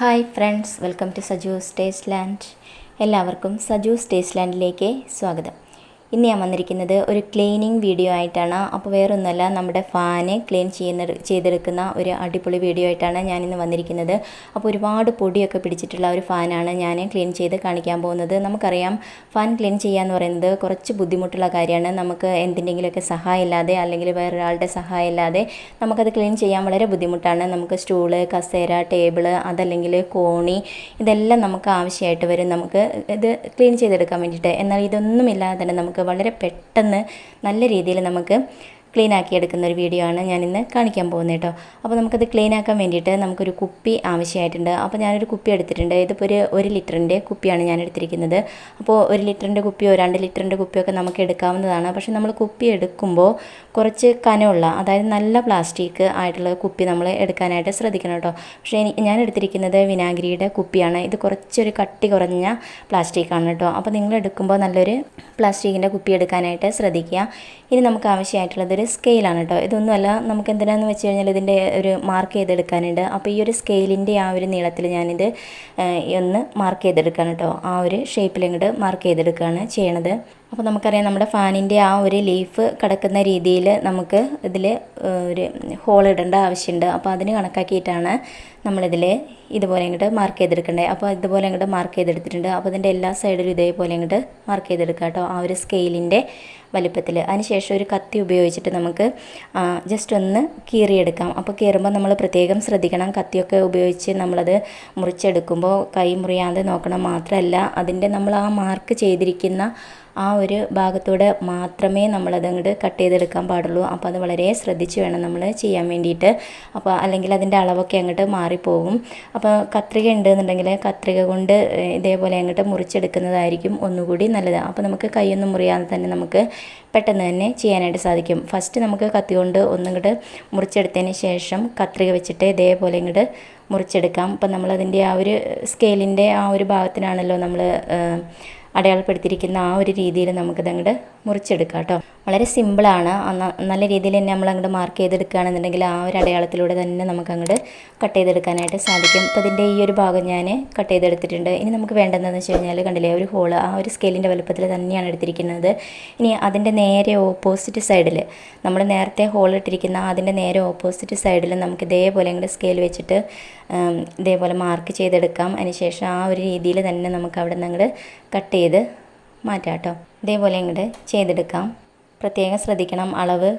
Hi friends, welcome to Saju's Tasteland. എല്ലാവർക്കും സജൂസ് ടേസ്റ്റ്ലാൻഡിലേക്ക് സ്വാഗതം. ഇന്ന് ഞാൻ വന്നിരിക്കുന്നത് ഒരു ക്ലീനിങ് വീഡിയോ ആയിട്ടാണ്. അപ്പോൾ വേറൊന്നുമല്ല, നമ്മുടെ ഫാന് ക്ലീൻ ചെയ്തെടുക്കുന്ന ഒരു അടിപൊളി വീഡിയോ ആയിട്ടാണ് ഞാനിന്ന് വന്നിരിക്കുന്നത്. അപ്പോൾ ഒരുപാട് പൊടിയൊക്കെ പിടിച്ചിട്ടുള്ള ഒരു ഫാനാണ് ഞാൻ ക്ലീൻ ചെയ്ത് കാണിക്കാൻ പോകുന്നത്. നമുക്കറിയാം, ഫാൻ ക്ലീൻ ചെയ്യുക എന്ന് പറയുന്നത് കുറച്ച് ബുദ്ധിമുട്ടുള്ള കാര്യമാണ്. നമുക്ക് എന്തിൻ്റെങ്കിലുമൊക്കെ സഹായം ഇല്ലാതെ അല്ലെങ്കിൽ വേറൊരാളുടെ സഹായം ഇല്ലാതെ നമുക്കത് ക്ലീൻ ചെയ്യാൻ വളരെ ബുദ്ധിമുട്ടാണ്. നമുക്ക് സ്റ്റൂള്, കസേര, ടേബിള്, അതല്ലെങ്കിൽ കോണി, ഇതെല്ലാം നമുക്ക് ആവശ്യമായിട്ട് വരും നമുക്ക് ഇത് ക്ലീൻ ചെയ്തെടുക്കാൻ വേണ്ടിയിട്ട്. എന്നാൽ ഇതൊന്നുമില്ലാതെ തന്നെ നമുക്ക് വളരെ പെട്ടെന്ന് നല്ല രീതിയിൽ നമുക്ക് ക്ലീൻ ആക്കി എടുക്കുന്ന ഒരു വീഡിയോ ആണ് ഞാനിന്ന് കാണിക്കാൻ പോകുന്നത് കേട്ടോ. അപ്പോൾ നമുക്കത് ക്ലീൻ ആക്കാൻ വേണ്ടിയിട്ട് നമുക്കൊരു കുപ്പി ആവശ്യമായിട്ടുണ്ട്. അപ്പോൾ ഞാനൊരു കുപ്പി എടുത്തിട്ടുണ്ട്. ഇതിപ്പോൾ ഒരു ലിറ്ററിൻ്റെ കുപ്പിയാണ് ഞാൻ എടുത്തിരിക്കുന്നത്. അപ്പോൾ 1 ലിറ്ററിൻ്റെ കുപ്പിയോ 2 ലിറ്ററിൻ്റെ കുപ്പിയോ ഒക്കെ നമുക്ക് എടുക്കാവുന്നതാണ്. പക്ഷേ നമ്മൾ കുപ്പി എടുക്കുമ്പോൾ കുറച്ച് കനമുള്ള, അതായത് നല്ല പ്ലാസ്റ്റിക് ആയിട്ടുള്ള കുപ്പി നമ്മൾ എടുക്കാനായിട്ട് ശ്രദ്ധിക്കണം കേട്ടോ. പക്ഷേ ഞാൻ എടുത്തിരിക്കുന്നത് വിനാഗിരിയുടെ കുപ്പിയാണ്. ഇത് കുറച്ചൊരു കട്ടി കുറഞ്ഞ പ്ലാസ്റ്റിക്കാണ് കേട്ടോ. അപ്പോൾ നിങ്ങൾ എടുക്കുമ്പോൾ നല്ലൊരു പ്ലാസ്റ്റിക്കിൻ്റെ കുപ്പി എടുക്കാനായിട്ട് ശ്രദ്ധിക്കുക. ഇനി നമുക്ക് ആവശ്യമായിട്ടുള്ളത് ഒരു സ്കെയിലാണ് കേട്ടോ. ഇതൊന്നുമല്ല, നമുക്ക് എന്തിനാന്ന് വെച്ച് കഴിഞ്ഞാൽ ഇതിൻ്റെ ഒരു മാർക്ക് ചെയ്തെടുക്കാനുണ്ട്. അപ്പോൾ ഈ ഒരു സ്കെയിലിൻ്റെ ആ ഒരു നീളത്തിൽ ഞാനിത് ഒന്ന് മാർക്ക് ചെയ്തെടുക്കുകയാണ് കേട്ടോ. ആ ഒരു ഷേപ്പിൽ ഇങ്ങോട്ട് മാർക്ക് ചെയ്തെടുക്കുകയാണ് ചെയ്യണത്. അപ്പോൾ നമുക്കറിയാം, നമ്മുടെ ഫാനിൻ്റെ ആ ഒരു ലീഫ് കിടക്കുന്ന രീതിയിൽ നമുക്ക് ഇതിൽ ഒരു ഹോൾ ഇടേണ്ട ആവശ്യമുണ്ട്. അപ്പോൾ അതിന് കണക്കാക്കിയിട്ടാണ് നമ്മളിതിൽ ഇതുപോലെ ഇങ്ങോട്ട് മാർക്ക് ചെയ്തെടുക്കേണ്ടത്. അപ്പോൾ ഇതുപോലെ ഇങ്ങോട്ട് മാർക്ക് ചെയ്തെടുത്തിട്ടുണ്ട്. അപ്പോൾ ഇതിൻ്റെ എല്ലാ സൈഡിലും ഇതേപോലെ ഇങ്ങോട്ട് മാർക്ക് ചെയ്തെടുക്കുക കേട്ടോ, ആ ഒരു സ്കെയിലിൻ്റെ വലിപ്പത്തിൽ. അതിനുശേഷം ഒരു കത്തി ഉപയോഗിച്ചിട്ട് നമുക്ക് ജസ്റ്റ് ഒന്ന് കീറിയെടുക്കാം. അപ്പോൾ കീറുമ്പോൾ നമ്മൾ പ്രത്യേകം ശ്രദ്ധിക്കണം. കത്തിയൊക്കെ ഉപയോഗിച്ച് നമ്മളത് മുറിച്ചെടുക്കുമ്പോൾ കൈ മുറിയാതെ നോക്കണം. മാത്രമല്ല, അതിൻ്റെ നമ്മൾ ആ മാർക്ക് ചെയ്തിരിക്കുന്ന ആ ഒരു ഭാഗത്തൂടെ മാത്രമേ നമ്മളതങ്ങോട്ട് കട്ട് ചെയ്തെടുക്കാൻ പാടുള്ളൂ. അപ്പോൾ അത് വളരെ ശ്രദ്ധിച്ച് വേണം നമ്മൾ ചെയ്യാൻ വേണ്ടിയിട്ട്. അപ്പോൾ അല്ലെങ്കിൽ അതിൻ്റെ അളവൊക്കെ അങ്ങോട്ട് മാറിപ്പോകും. അപ്പോൾ കത്രിക ഉണ്ടെന്നുണ്ടെങ്കിൽ കത്രിക കൊണ്ട് ഇതേപോലെ അങ്ങോട്ട് മുറിച്ചെടുക്കുന്നതായിരിക്കും ഒന്നുകൂടി നല്ലത്. അപ്പോൾ നമുക്ക് കൈയൊന്നും മുറിയാതെ തന്നെ നമുക്ക് പെട്ടെന്ന് തന്നെ ചെയ്യാനായിട്ട് സാധിക്കും. ഫസ്റ്റ് നമുക്ക് കത്തി കൊണ്ട് ഒന്നിങ്ങോട്ട് മുറിച്ചെടുത്തതിന് ശേഷം കത്രിക വെച്ചിട്ട് ഇതേപോലെ ഇങ്ങോട്ട് മുറിച്ചെടുക്കാം. അപ്പം നമ്മളതിൻ്റെ ആ ഒരു സ്കെയിലിൻ്റെ ആ ഒരു ഭാഗത്തിനാണല്ലോ നമ്മൾ അടയാളപ്പെടുത്തിയിരിക്കുന്ന ആ ഒരു രീതിയിൽ നമുക്കിതങ്ങോട്ട് മുറിച്ചെടുക്കാം കേട്ടോ. വളരെ സിമ്പിളാണ്. നല്ല രീതിയിൽ തന്നെ നമ്മളങ്ങോട്ട് മാർക്ക് ചെയ്തെടുക്കുകയാണെന്നുണ്ടെങ്കിൽ ആ ഒരു അടയാളത്തിലൂടെ തന്നെ നമുക്കങ്ങോട്ട് കട്ട് ചെയ്തെടുക്കാനായിട്ട് സാധിക്കും. അപ്പോൾ ഇതിൻ്റെ ഈ ഒരു ഭാഗം ഞാൻ കട്ട് ചെയ്തെടുത്തിട്ടുണ്ട്. ഇനി നമുക്ക് വേണ്ടതെന്ന് വെച്ച് കഴിഞ്ഞാൽ, കണ്ടില്ലേ, ഒരു ഹോള് ആ ഒരു സ്കെയിലിൻ്റെ വലുപ്പത്തിൽ തന്നെയാണ് എടുത്തിരിക്കുന്നത്. ഇനി അതിൻ്റെ നേരെ ഓപ്പോസിറ്റ് സൈഡിൽ നമ്മൾ നേരത്തെ ഹോൾ ഇട്ടിരിക്കുന്ന അതിൻ്റെ നേരെ ഓപ്പോസിറ്റ് സൈഡിൽ നമുക്ക് ഇതേപോലെ അങ്ങോട്ട് സ്കെയിൽ വെച്ചിട്ട് ഇതേപോലെ മാർക്ക് ചെയ്തെടുക്കാം. അതിനുശേഷം ആ ഒരു രീതിയിൽ തന്നെ നമുക്ക് അവിടെ നിന്ന് അങ്ങോട്ട് കട്ട് ചെയ്ത് മാറ്റാം കേട്ടോ. ഇതേപോലെ അങ്ങോട്ട് ചെയ്തെടുക്കാം. പ്രത്യേകം ശ്രദ്ധിക്കണം, അളവ്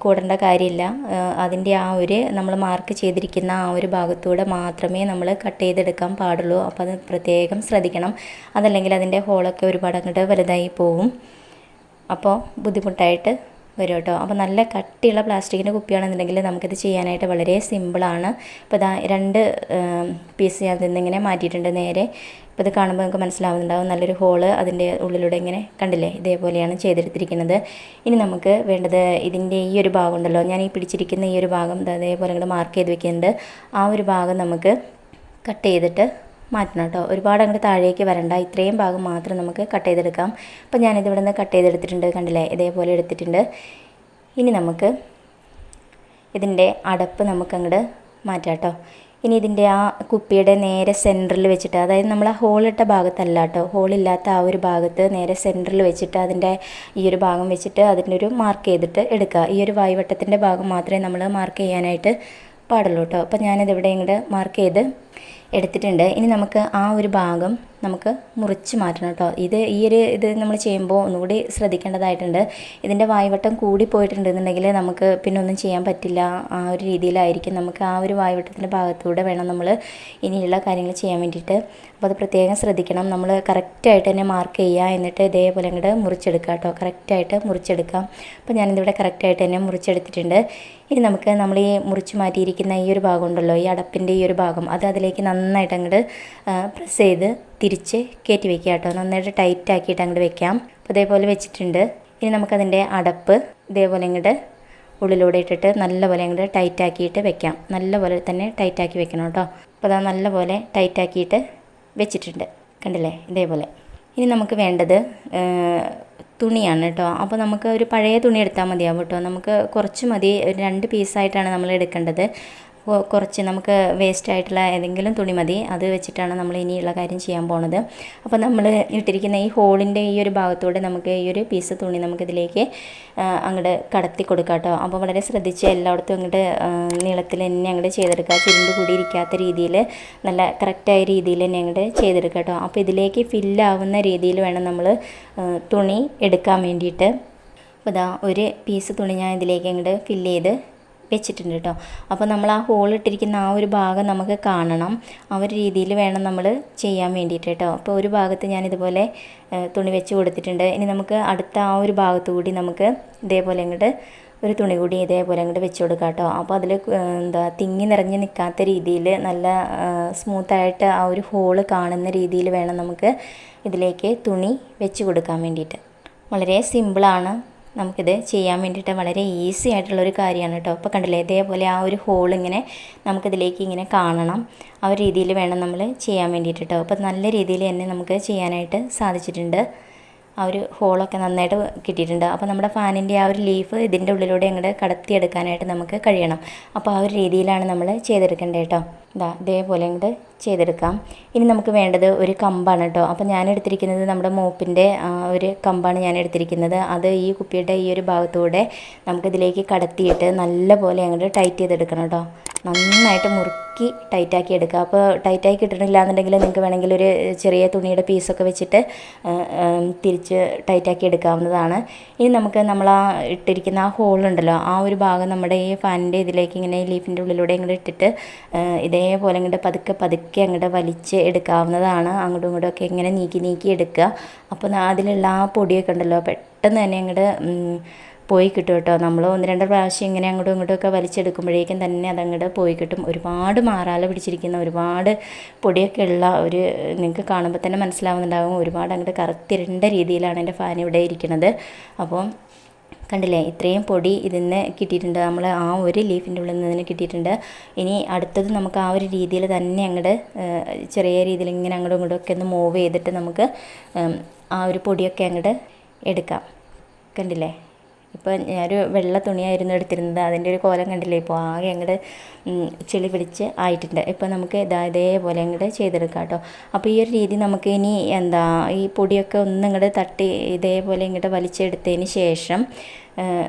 കൂടേണ്ട കാര്യമില്ല. അതിൻ്റെ ആ ഒരു നമ്മൾ മാർക്ക് ചെയ്തിരിക്കുന്ന ആ ഒരു ഭാഗത്തൂടെ മാത്രമേ നമ്മൾ കട്ട് ചെയ്തെടുക്കാൻ പാടുള്ളൂ. അപ്പോൾ അത് പ്രത്യേകം ശ്രദ്ധിക്കണം. അതല്ലെങ്കിൽ അതിൻ്റെ ഹോളൊക്കെ ഒരുപാട് അങ്ങോട്ട് വലുതായി പോവും. അപ്പോൾ ബുദ്ധിമുട്ടായിട്ട് വരും കേട്ടോ. അപ്പോൾ നല്ല കട്ടിയുള്ള പ്ലാസ്റ്റിക്കിൻ്റെ കുപ്പിയാണെന്നുണ്ടെങ്കിൽ നമുക്കിത് ചെയ്യാനായിട്ട് വളരെ സിമ്പിളാണ്. ഇപ്പോൾ ഇതാ 2 പീസ് ഞാൻ ഇങ്ങനെ മാറ്റിയിട്ടുണ്ട് നേരെ. ഇപ്പോൾ ഇത് കാണുമ്പോൾ നമുക്ക് മനസ്സിലാവുന്നുണ്ടാവും, നല്ലൊരു ഹോള് അതിൻ്റെ ഉള്ളിലൂടെ ഇങ്ങനെ കണ്ടില്ലേ, ഇതേപോലെയാണ് ചെയ്തെടുത്തിരിക്കുന്നത്. ഇനി നമുക്ക് വേണ്ടത് ഇതിൻ്റെ ഈ ഒരു ഭാഗം ഉണ്ടല്ലോ, ഞാൻ ഈ പിടിച്ചിരിക്കുന്ന ഈ ഒരു ഭാഗം അതേപോലെ ഇങ്ങോട്ട് മാർക്ക് ചെയ്ത് വെക്കുന്നുണ്ട്. ആ ഒരു ഭാഗം നമുക്ക് കട്ട് ചെയ്തിട്ട് മാറ്റണം കേട്ടോ. ഒരുപാട് അങ്ങോട്ട് താഴേക്ക് വരണ്ട, ഇത്രയും ഭാഗം മാത്രം നമുക്ക് കട്ട് ചെയ്തെടുക്കാം. അപ്പോൾ ഞാനിതിവിടെ നിന്ന് കട്ട് ചെയ്തെടുത്തിട്ടുണ്ട്, കണ്ടില്ലേ, ഇതേപോലെ എടുത്തിട്ടുണ്ട്. ഇനി നമുക്ക് ഇതിൻ്റെ അടപ്പ് നമുക്കങ്ങോട്ട് മാറ്റാം കേട്ടോ. ഇനി ഇതിൻ്റെ ആ കുപ്പിയുടെ നേരെ സെൻറ്ററിൽ വെച്ചിട്ട്, അതായത് നമ്മൾ ആ ഹോളിട്ട ഭാഗത്തല്ല കേട്ടോ, ഹോളില്ലാത്ത ആ ഒരു ഭാഗത്ത് നേരെ സെൻറ്ററിൽ വെച്ചിട്ട് അതിൻ്റെ ഈ ഒരു ഭാഗം വെച്ചിട്ട് അതിൻ്റെ ഒരു മാർക്ക് ചെയ്തിട്ട് എടുക്കുക. ഈ ഒരു വായ്വട്ടത്തിൻ്റെ ഭാഗം മാത്രമേ നമ്മൾ മാർക്ക് ചെയ്യാനായിട്ട് പാടുള്ളൂ കേട്ടോ. അപ്പോൾ ഞാനിതിവിടെ ഇങ്ങോട്ട് മാർക്ക് ചെയ്ത് എടുത്തിട്ടുണ്ട്. ഇനി നമുക്ക് ആ ഒരു ഭാഗം നമുക്ക് മുറിച്ച് മാറ്റണം കേട്ടോ. ഇത് നമ്മൾ ചെയ്യുമ്പോൾ ഒന്നുകൂടി ശ്രദ്ധിക്കേണ്ടതായിട്ടുണ്ട്. ഇതിൻ്റെ വായ്വട്ടം കൂടി പോയിട്ടുണ്ടെന്നുണ്ടെങ്കിൽ നമുക്ക് പിന്നെ ഒന്നും ചെയ്യാൻ പറ്റില്ല. ആ ഒരു രീതിയിലായിരിക്കും. നമുക്ക് ആ ഒരു വായ്വട്ടത്തിൻ്റെ ഭാഗത്തൂടെ വേണം നമ്മൾ ഇനിയുള്ള കാര്യങ്ങൾ ചെയ്യാൻ വേണ്ടിയിട്ട്. അപ്പോൾ അത് പ്രത്യേകം ശ്രദ്ധിക്കണം. നമ്മൾ കറക്റ്റായിട്ട് തന്നെ മാർക്ക് ചെയ്യുക, എന്നിട്ട് ഇതേപോലെ അങ്ങോട്ട് മുറിച്ചെടുക്കുക കേട്ടോ. കറക്റ്റായിട്ട് മുറിച്ചെടുക്കാം. അപ്പോൾ ഞാനിതിവിടെ കറക്റ്റായിട്ട് തന്നെ മുറിച്ചെടുത്തിട്ടുണ്ട്. ഇനി നമുക്ക് നമ്മൾ ഈ മുറിച്ച് മാറ്റിയിരിക്കുന്ന ഈ ഒരു ഭാഗം ഉണ്ടല്ലോ, ഈ അടപ്പിൻ്റെ ഈ ഒരു ഭാഗം, അത് അതിലേക്ക് നന്നായിട്ട് അങ്ങോട്ട് പ്രസ് ചെയ്ത് തിരിച്ച് കയറ്റി വെക്കുക കേട്ടോ. നന്നായിട്ട് ടൈറ്റ് ആക്കിയിട്ട് അങ്ങോട്ട് വെക്കാം. അപ്പോൾ ഇതേപോലെ വെച്ചിട്ടുണ്ട്. ഇനി നമുക്കതിൻ്റെ അടപ്പ് ഇതേപോലെ ഇങ്ങോട്ട് ഉള്ളിലൂടെ ഇട്ടിട്ട് നല്ലപോലെ അങ്ങോട്ട് ടൈറ്റ് ആക്കിയിട്ട് വെക്കാം. നല്ലപോലെ തന്നെ ടൈറ്റാക്കി വെക്കണം കേട്ടോ. അപ്പോൾ അത് നല്ലപോലെ ടൈറ്റാക്കിയിട്ട് വെച്ചിട്ടുണ്ട്, കണ്ടില്ലേ, ഇതേപോലെ. ഇനി നമുക്ക് വേണ്ടത് തുണിയാണ് കേട്ടോ. അപ്പോൾ നമുക്ക് ഒരു പഴയ തുണി എടുത്താൽ മതിയാവും കേട്ടോ. നമുക്ക് കുറച്ച് മതി, 2 പീസായിട്ടാണ് നമ്മൾ എടുക്കേണ്ടത്. കുറച്ച് നമുക്ക് വേസ്റ്റ് ആയിട്ടുള്ള ഏതെങ്കിലും തുണി മതി, അത് വെച്ചിട്ടാണ് നമ്മൾ ഇനിയുള്ള കാര്യം ചെയ്യാൻ പോണത്. അപ്പോൾ നമ്മൾ ഇട്ടിരിക്കുന്ന ഈ ഹോളിൻ്റെ ഈ ഒരു ഭാഗത്തൂടെ നമുക്ക് ഈ ഒരു പീസ് തുണി നമുക്കിതിലേക്ക് അങ്ങോട്ട് കടത്തി കൊടുക്കാം കേട്ടോ. അപ്പോൾ വളരെ ശ്രദ്ധിച്ച് എല്ലായിടത്തും അങ്ങോട്ട് നീളത്തിൽ തന്നെ അങ്ങോട്ട് ചെയ്തെടുക്കുക, ചുരുണ്ട് കൂടിയിരിക്കാത്ത രീതിയിൽ നല്ല കറക്റ്റായ രീതിയിൽ തന്നെ അങ്ങോട്ട് ചെയ്തെടുക്കുക കേട്ടോ. അപ്പോൾ ഇതിലേക്ക് ഫില്ലാവുന്ന രീതിയിൽ വേണം നമ്മൾ തുണി എടുക്കാൻ വേണ്ടിയിട്ട്. അപ്പോൾ ഇതാ ഒരു പീസ് തുണി ഞാൻ ഇതിലേക്ക് അങ്ങോട്ട് ഫില്ല് ചെയ്ത് വെച്ചിട്ടുണ്ട് കേട്ടോ. അപ്പോൾ നമ്മൾ ആ ഹോൾ ഇട്ടിരിക്കുന്ന ആ ഒരു ഭാഗം നമുക്ക് കാണണം, ആ ഒരു രീതിയിൽ വേണം നമ്മൾ ചെയ്യാൻ വേണ്ടിയിട്ട് കേട്ടോ. അപ്പോൾ ഒരു ഭാഗത്ത് ഞാനിതുപോലെ തുണി വെച്ച് കൊടുത്തിട്ടുണ്ട്. ഇനി നമുക്ക് അടുത്ത ആ ഒരു ഭാഗത്തു കൂടി നമുക്ക് ഇതേപോലെ അങ്ങോട്ട് ഒരു തുണി കൂടി ഇതേപോലെ അങ്ങോട്ട് വെച്ച് കൊടുക്കാം കേട്ടോ. അപ്പോൾ അതിൽ തിങ്ങി നിറഞ്ഞ് നിൽക്കാത്ത രീതിയിൽ നല്ല സ്മൂത്തായിട്ട് ആ ഒരു ഹോള് കാണുന്ന രീതിയിൽ വേണം നമുക്ക് ഇതിലേക്ക് തുണി വെച്ച് കൊടുക്കാൻ വേണ്ടിയിട്ട്. വളരെ സിമ്പിളാണ്, നമുക്കിത് ചെയ്യാൻ വേണ്ടിയിട്ട് വളരെ ഈസി ആയിട്ടുള്ളൊരു കാര്യമാണ് കേട്ടോ. അപ്പോൾ കണ്ടില്ലേ, ഇതേപോലെ ആ ഒരു ഹോൾ ഇങ്ങനെ നമുക്കിതിലേക്ക് ഇങ്ങനെ കാണണം, ആ ഒരു രീതിയിൽ വേണം നമ്മൾ ചെയ്യാൻ വേണ്ടിയിട്ട് കേട്ടോ. അപ്പോൾ നല്ല രീതിയിൽ തന്നെ നമുക്ക് ചെയ്യാനായിട്ട് സാധിച്ചിട്ടുണ്ട്. ആ ഒരു ഹോളൊക്കെ നന്നായിട്ട് കിട്ടിയിട്ടുണ്ട്. അപ്പോൾ നമ്മുടെ ഫാനിൻ്റെ ആ ഒരു ലീഫ് ഇതിൻ്റെ ഉള്ളിലൂടെ അങ്ങോട്ട് കടത്തിയെടുക്കാനായിട്ട് നമുക്ക് കഴിയണം. അപ്പോൾ ആ ഒരു രീതിയിലാണ് നമ്മൾ ചെയ്തെടുക്കേണ്ടത് കേട്ടോ. ഇതേപോലെ അങ്ങോട്ട് ചെയ്തെടുക്കാം. ഇനി നമുക്ക് വേണ്ടത് ഒരു കമ്പാണ് കേട്ടോ. അപ്പോൾ ഞാൻ എടുത്തിരിക്കുന്നത് നമ്മുടെ മോപ്പിൻ്റെ ഒരു കമ്പാണ് ഞാൻ എടുത്തിരിക്കുന്നത്. അത് ഈ കുപ്പിയുടെ ഈ ഒരു ഭാഗത്തൂടെ നമുക്കിതിലേക്ക് കടത്തിയിട്ട് നല്ല പോലെ അങ്ങോട്ട് ടൈറ്റ് ചെയ്തെടുക്കണം കേട്ടോ. നന്നായിട്ട് മുറുക്കി ടൈറ്റാക്കി എടുക്കുക. അപ്പോൾ ടൈറ്റായി കിട്ടണില്ല എന്നുണ്ടെങ്കിൽ നിങ്ങൾക്ക് വേണമെങ്കിൽ ഒരു ചെറിയ തുണിയുടെ പീസൊക്കെ വെച്ചിട്ട് തിരിച്ച് ടൈറ്റാക്കി എടുക്കാവുന്നതാണ്. ഇനി നമുക്ക് നമ്മൾ ആ ഇട്ടിരിക്കുന്ന ആ ഹോളുണ്ടല്ലോ, ആ ഒരു ഭാഗം നമ്മുടെ ഈ ഫാനിൻ്റെ ഇതിലേക്ക് ഇങ്ങനെ ലീഫിൻ്റെ ഉള്ളിലൂടെ ഇങ്ങോട്ട് ഇട്ടിട്ട് ഇതേപോലെ ഇങ്ങോട്ട് പതുക്കെ അങ്ങോട്ട് വലിച്ച് എടുക്കാവുന്നതാണ്. അങ്ങോട്ടും ഇങ്ങോട്ടും ഒക്കെ ഇങ്ങനെ നീക്കി എടുക്കുക. അപ്പോൾ അതിലുള്ള ആ പൊടിയൊക്കെ ഉണ്ടല്ലോ പെട്ടെന്ന് തന്നെ അങ്ങോട്ട് പോയി കിട്ടും കേട്ടോ. നമ്മൾ 1-2 പ്രാവശ്യം ഇങ്ങനെ അങ്ങോട്ടും ഇങ്ങോട്ടുമൊക്കെ വലിച്ചെടുക്കുമ്പോഴേക്കും തന്നെ അതങ്ങോട്ട് പോയി കിട്ടും. ഒരുപാട് മാറാല പിടിച്ചിരിക്കുന്ന ഒരുപാട് പൊടിയൊക്കെ ഉള്ള ഒരു, നിങ്ങൾക്ക് കാണുമ്പോൾ തന്നെ മനസ്സിലാവുന്നുണ്ടാകും, ഒരുപാട് അങ്ങോട്ട് കറുത്തിരണ്ട രീതിയിലാണ് എൻ്റെ ഫാൻ ഇവിടെ ഇരിക്കുന്നത്. അപ്പോൾ കണ്ടില്ലേ, ഇത്രയും പൊടി ഇതിൽ നിന്ന് കിട്ടിയിട്ടുണ്ട്, നമ്മൾ ആ ഒരു ലീഫിൻ്റെ ഉള്ളിൽ നിന്ന് കിട്ടിയിട്ടുണ്ട്. ഇനി അടുത്തത് നമുക്ക് ആ ഒരു രീതിയിൽ തന്നെ അങ്ങോട്ട് ചെറിയ രീതിയിൽ ഇങ്ങനെ അങ്ങോട്ടും ഇങ്ങോട്ടും ഒക്കെ ഒന്ന് മൂവ് ചെയ്തിട്ട് നമുക്ക് ആ ഒരു പൊടിയൊക്കെ അങ്ങോട്ട് എടുക്കാം. കണ്ടില്ലേ, ഇപ്പോൾ ഞാനൊരു വെള്ള തുണിയായിരുന്നു എടുത്തിരുന്നത്, അതിൻ്റെ ഒരു കോലം കണ്ടില്ലേ, ഇപ്പോൾ ആകെ അങ്ങോട്ട് ചെളി പിടിച്ച് ആയിട്ടുണ്ട്. ഇപ്പോൾ നമുക്ക് ഇതേപോലെ അങ്ങോട്ട് ചെയ്തെടുക്കാം കേട്ടോ. അപ്പോൾ ഈ ഒരു രീതി നമുക്ക് ഇനി ഈ പൊടിയൊക്കെ ഒന്നും ഇങ്ങോട്ട് തട്ടി ഇതേപോലെ ഇങ്ങോട്ട് വലിച്ചെടുത്തതിന് ശേഷം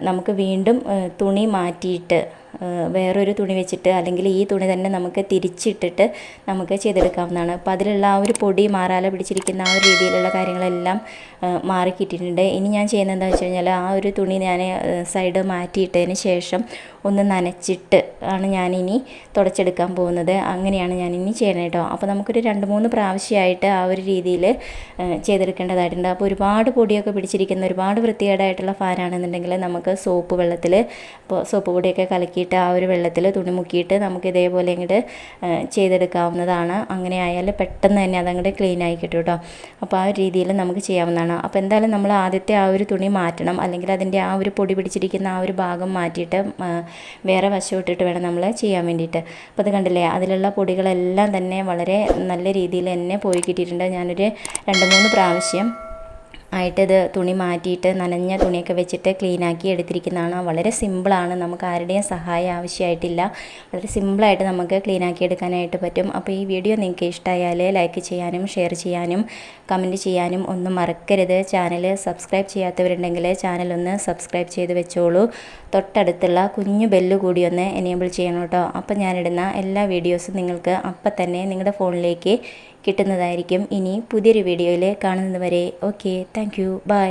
നമുക്ക് വീണ്ടും തുണി മാറ്റിയിട്ട് വേറൊരു തുണി വെച്ചിട്ട്, അല്ലെങ്കിൽ ഈ തുണി തന്നെ നമുക്ക് തിരിച്ചിട്ടിട്ട് നമുക്ക് ചെയ്തെടുക്കാവുന്നതാണ്. അപ്പോൾ അതിലുള്ള ആ ഒരു പൊടി മാറാല പിടിച്ചിരിക്കുന്ന ആ ഒരു രീതിയിലുള്ള കാര്യങ്ങളെല്ലാം മാറിക്കിട്ടിട്ടുണ്ട്. ഇനി ഞാൻ ചെയ്യുന്നത് എന്താണെന്ന് വെച്ച് കഴിഞ്ഞാൽ, ആ ഒരു തുണി ഞാൻ സൈഡ് മാറ്റിയിട്ടതിന് ശേഷം ഒന്ന് നനച്ചിട്ട് ആണ് ഞാനിനി തുടച്ചെടുക്കാൻ പോകുന്നത്. അങ്ങനെയാണ് ഞാനിനി ചെയ്യണം കേട്ടോ. അപ്പോൾ നമുക്കൊരു 2-3 പ്രാവശ്യമായിട്ട് ആ ഒരു രീതിയിൽ ചെയ്തെടുക്കേണ്ടതായിട്ടുണ്ട്. അപ്പോൾ ഒരുപാട് പൊടിയൊക്കെ പിടിച്ചിരിക്കുന്ന ഒരുപാട് വൃത്തികേടായിട്ടുള്ള ഫാനാണെന്നുണ്ടെങ്കിൽ നമുക്ക് സോപ്പ് വെള്ളത്തിൽ, അപ്പോൾ സോപ്പ് പൊടിയൊക്കെ കലക്കിയിട്ട് ആ ഒരു വെള്ളത്തിൽ തുണി മുക്കിയിട്ട് നമുക്ക് ഇതേപോലെ അങ്ങോട്ട് ചെയ്തെടുക്കാവുന്നതാണ്. അങ്ങനെ ആയാൽ പെട്ടെന്ന് തന്നെ അതങ്ങോട്ട് ക്ലീൻ ആയി കിട്ടും കേട്ടോ. അപ്പോൾ ആ ഒരു രീതിയിൽ നമുക്ക് ചെയ്യാവുന്നതാണ്. അപ്പോൾ എന്തായാലും നമ്മൾ ആദ്യത്തെ ആ ഒരു തുണി മാറ്റണം, അല്ലെങ്കിൽ അതിൻ്റെ ആ ഒരു പൊടി പിടിച്ചിരിക്കുന്ന ആ ഒരു ഭാഗം മാറ്റിയിട്ട് വേറെ വശം ഇട്ടിട്ട് വേണം നമ്മൾ ചെയ്യാൻ വേണ്ടിയിട്ട്. അപ്പോൾ അത് കണ്ടില്ലേ, അതിലുള്ള പൊടികളെല്ലാം തന്നെ വളരെ നല്ല രീതിയിൽ തന്നെ പോയി കിട്ടിയിട്ടുണ്ട്. ഞാനൊരു 2-3 പ്രാവശ്യം ആയിട്ടിത് തുണി മാറ്റിയിട്ട് നനഞ്ഞ തുണിയൊക്കെ വെച്ചിട്ട് ക്ലീനാക്കി എടുത്തിരിക്കുന്നതാണ്. വളരെ സിമ്പിളാണ്, നമുക്ക് ആരുടെയും സഹായം ആവശ്യമായിട്ടില്ല. വളരെ സിമ്പിളായിട്ട് നമുക്ക് ക്ലീനാക്കി എടുക്കാനായിട്ട് പറ്റും. അപ്പോൾ ഈ വീഡിയോ നിങ്ങൾക്ക് ഇഷ്ടമായാൽ ലൈക്ക് ചെയ്യാനും ഷെയർ ചെയ്യാനും കമൻറ്റ് ചെയ്യാനും ഒന്നും മറക്കരുത്. ചാനൽ സബ്സ്ക്രൈബ് ചെയ്യാത്തവരുണ്ടെങ്കിൽ ചാനലൊന്ന് സബ്സ്ക്രൈബ് ചെയ്ത് വെച്ചോളൂ. തൊട്ടടുത്തുള്ള കുഞ്ഞു ബെല്ല് കൂടി ഒന്ന് എനേബിൾ ചെയ്യണം കേട്ടോ. അപ്പോൾ ഞാനിടുന്ന എല്ലാ വീഡിയോസും നിങ്ങൾക്ക് അപ്പം തന്നെ നിങ്ങളുടെ ഫോണിലേക്ക് കിട്ടുന്നതായിരിക്കും. ഇനി പുതിയൊരു വീഡിയോയിൽ കാണുന്നത് വരെ ഓക്കെ, താങ്ക് യു, ബൈ.